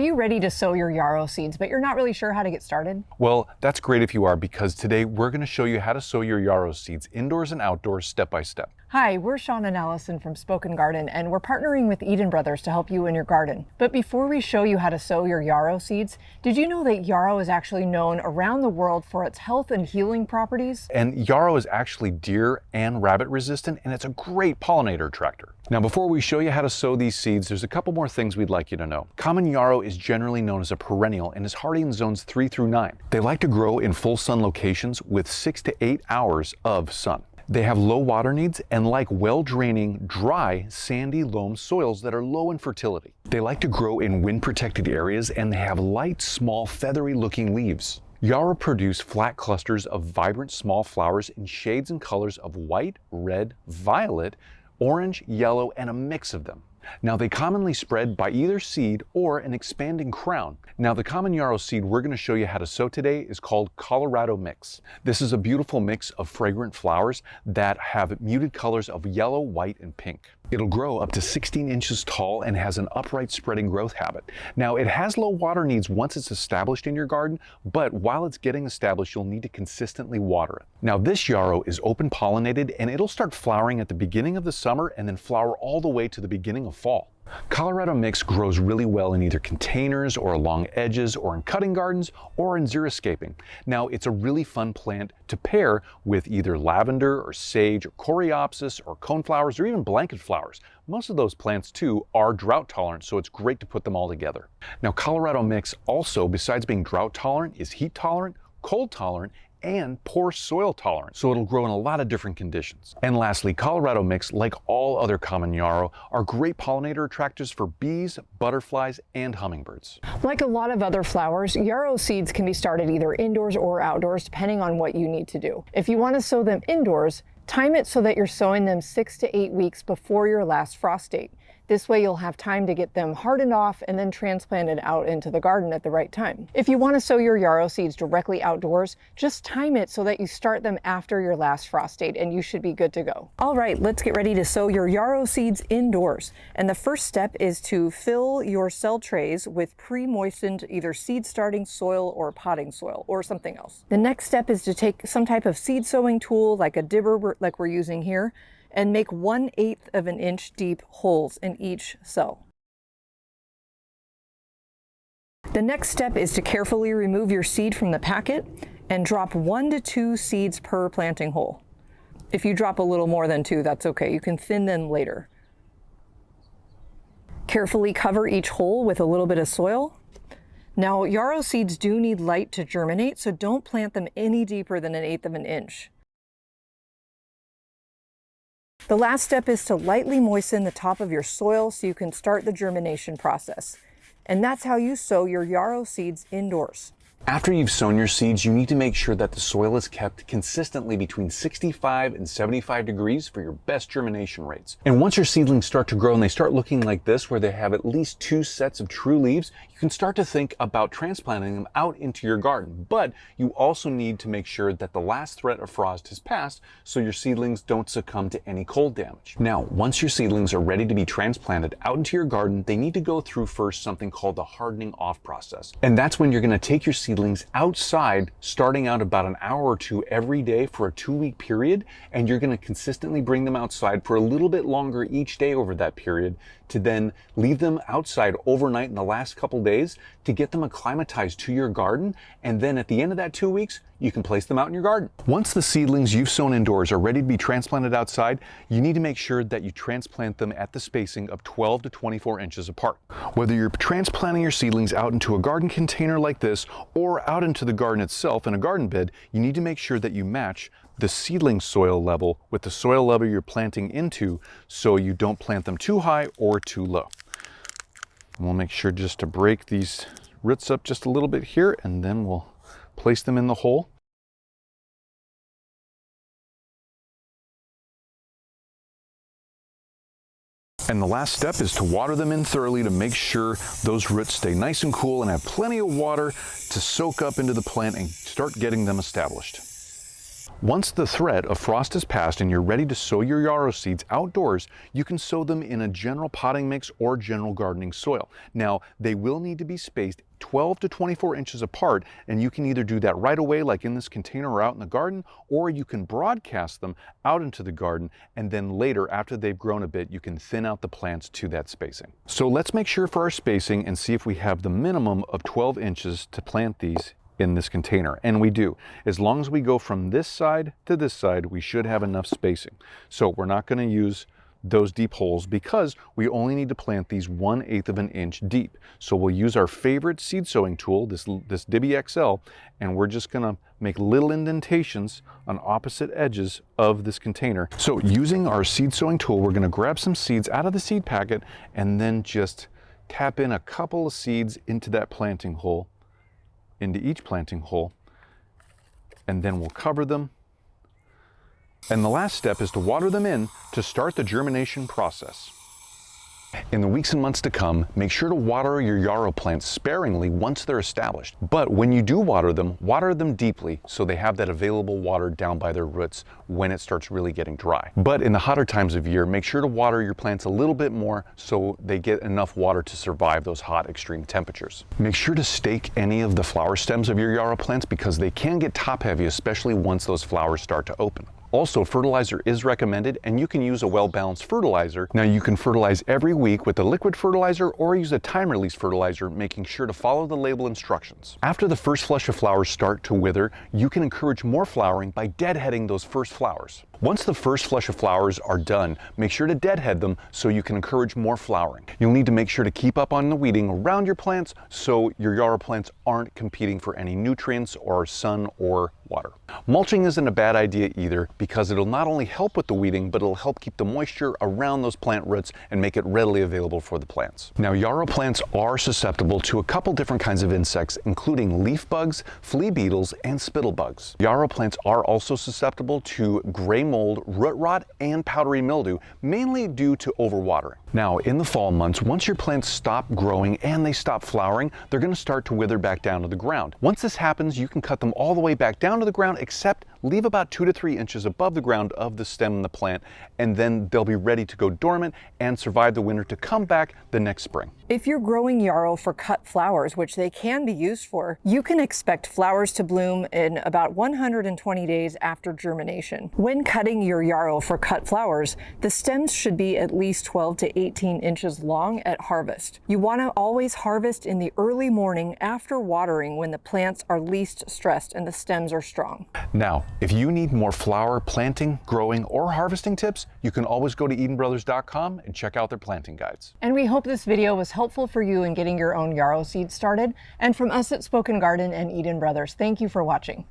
you ready to sow your yarrow seeds, but you're not really sure how to get started? Well, that's great if you are, because today we're going to show you how to sow your yarrow seeds indoors and outdoors step by step. Hi, we're Sean and Allison from Spoken Garden, and we're partnering with Eden Brothers to help you in your garden. But before we show you how to sow your yarrow seeds, did you know that yarrow is actually known around the world for its health and healing properties? And yarrow is actually deer and rabbit resistant, and it's a great pollinator attractor. Now, before we show you how to sow these seeds, there's a couple more things we'd like you to know. Common yarrow is generally known as a perennial and is hardy in zones 3 through 9. They like to grow in full sun locations with 6 to 8 hours of sun. They have low water needs and like well-draining, dry, sandy loam soils that are low in fertility. They like to grow in wind-protected areas, and they have light, small, feathery-looking leaves. Yarrow produce flat clusters of vibrant small flowers in shades and colors of white, red, violet, orange, yellow, and a mix of them. Now, they commonly spread by either seed or an expanding crown. Now, the common yarrow seed we're going to show you how to sow today is called Colorado Mix. This is a beautiful mix of fragrant flowers that have muted colors of yellow, white, and pink. It'll grow up to 16 inches tall and has an upright spreading growth habit. Now, it has low water needs once it's established in your garden, but while it's getting established, you'll need to consistently water it. Now, this yarrow is open pollinated, and it'll start flowering at the beginning of the summer and then flower all the way to the beginning of fall. Colorado Mix grows really well in either containers or along edges or in cutting gardens or in xeriscaping. Now, it's a really fun plant to pair with either lavender or sage or coreopsis or coneflowers or even blanket flowers. Most of those plants too are drought tolerant, so it's great to put them all together. Now, Colorado Mix also, besides being drought tolerant, is heat tolerant, cold tolerant, and poor soil tolerance, so it'll grow in a lot of different conditions. And lastly, Colorado Mix, like all other common yarrow, are great pollinator attractors for bees, butterflies, and hummingbirds. Like a lot of other flowers, yarrow seeds can be started either indoors or outdoors, depending on what you need to do. If you want to sow them indoors, time it so that you're sowing them 6 to 8 weeks before your last frost date. This way you'll have time to get them hardened off and then transplanted out into the garden at the right time. If you want to sow your yarrow seeds directly outdoors, just time it so that you start them after your last frost date and you should be good to go. All right, let's get ready to sow your yarrow seeds indoors. And the first step is to fill your cell trays with pre-moistened either seed starting soil or potting soil or something else. The next step is to take some type of seed sowing tool like a dibber like we're using here, and make 1/8 of an inch deep holes in each cell. The next step is to carefully remove your seed from the packet and drop 1 to 2 seeds per planting hole. If you drop a little more than 2, that's okay. You can thin them later. Carefully cover each hole with a little bit of soil. Now, yarrow seeds do need light to germinate, so don't plant them any deeper than 1/8 of an inch. The last step is to lightly moisten the top of your soil so you can start the germination process. And that's how you sow your yarrow seeds indoors. After you've sown your seeds, you need to make sure that the soil is kept consistently between 65 and 75 degrees for your best germination rates. And once your seedlings start to grow and they start looking like this, where they have at least 2 sets of true leaves, you can start to think about transplanting them out into your garden. But you also need to make sure that the last threat of frost has passed so your seedlings don't succumb to any cold damage. Now, once your seedlings are ready to be transplanted out into your garden, they need to go through first something called the hardening off process. And that's when you're going to take your seedlings outside, starting out about an hour or 2 every day for a 2-week period, and you're going to consistently bring them outside for a little bit longer each day over that period, to then leave them outside overnight in the last couple days to get them acclimatized to your garden, and then at the end of that 2 weeks, you can place them out in your garden. Once the seedlings you've sown indoors are ready to be transplanted outside, you need to make sure that you transplant them at the spacing of 12 to 24 inches apart. Whether you're transplanting your seedlings out into a garden container like this or out into the garden itself in a garden bed, you need to make sure that you match the seedling soil level with the soil level you're planting into, so you don't plant them too high or too low. And we'll make sure just to break these roots up just a little bit here, and then we'll place them in the hole. And the last step is to water them in thoroughly to make sure those roots stay nice and cool and have plenty of water to soak up into the plant and start getting them established. Once the threat of frost is past and you're ready to sow your yarrow seeds outdoors, you can sow them in a general potting mix or general gardening soil. Now, they will need to be spaced 12 to 24 inches apart, and you can either do that right away like in this container or out in the garden, or you can broadcast them out into the garden, and then later, after they've grown a bit, you can thin out the plants to that spacing. So let's make sure for our spacing and see if we have the minimum of 12 inches to plant these in this container, and we do. As long as we go from this side to this side, we should have enough spacing. So we're not going to use those deep holes because we only need to plant these 1/8 of an inch deep. So we'll use our favorite seed sowing tool, this Diby XL, and we're just gonna make little indentations on opposite edges of this container. So using our seed sowing tool, we're gonna grab some seeds out of the seed packet and then just tap in a couple of seeds into that planting hole, into each planting hole, and then we'll cover them. And the last step is to water them in to start the germination process. In the weeks and months to come, make sure to water your yarrow plants sparingly once they're established. But when you do water them deeply so they have that available water down by their roots when it starts really getting dry. But in the hotter times of year, make sure to water your plants a little bit more so they get enough water to survive those hot extreme temperatures. Make sure to stake any of the flower stems of your yarrow plants because they can get top heavy, especially once those flowers start to open. Also, fertilizer is recommended, and you can use a well-balanced fertilizer. Now, you can fertilize every week with a liquid fertilizer or use a time-release fertilizer, making sure to follow the label instructions. After the first flush of flowers start to wither, you can encourage more flowering by deadheading those first flowers. Once the first flush of flowers are done, make sure to deadhead them so you can encourage more flowering. You'll need to make sure to keep up on the weeding around your plants so your yarrow plants aren't competing for any nutrients or sun or water. Mulching isn't a bad idea either because it'll not only help with the weeding, but it'll help keep the moisture around those plant roots and make it readily available for the plants. Now, yarrow plants are susceptible to a couple different kinds of insects, including leaf bugs, flea beetles, and spittle bugs. Yarrow plants are also susceptible to gray mold, root rot, and powdery mildew, mainly due to overwatering. Now, in the fall months, once your plants stop growing and they stop flowering, they're going to start to wither back down to the ground. Once this happens, you can cut them all the way back down to the ground, except leave about 2 to 3 inches above the ground of the stem and the plant, and then they'll be ready to go dormant and survive the winter to come back the next spring. If you're growing yarrow for cut flowers, which they can be used for, you can expect flowers to bloom in about 120 days after germination. When cutting your yarrow for cut flowers, the stems should be at least 12 to 18 inches long at harvest. You want to always harvest in the early morning after watering when the plants are least stressed and the stems are strong. Now, if you need more flower planting, growing, or harvesting tips, you can always go to EdenBrothers.com and check out their planting guides. And we hope this video was helpful for you in getting your own yarrow seeds started. And from us at Spoken Garden and Eden Brothers, thank you for watching.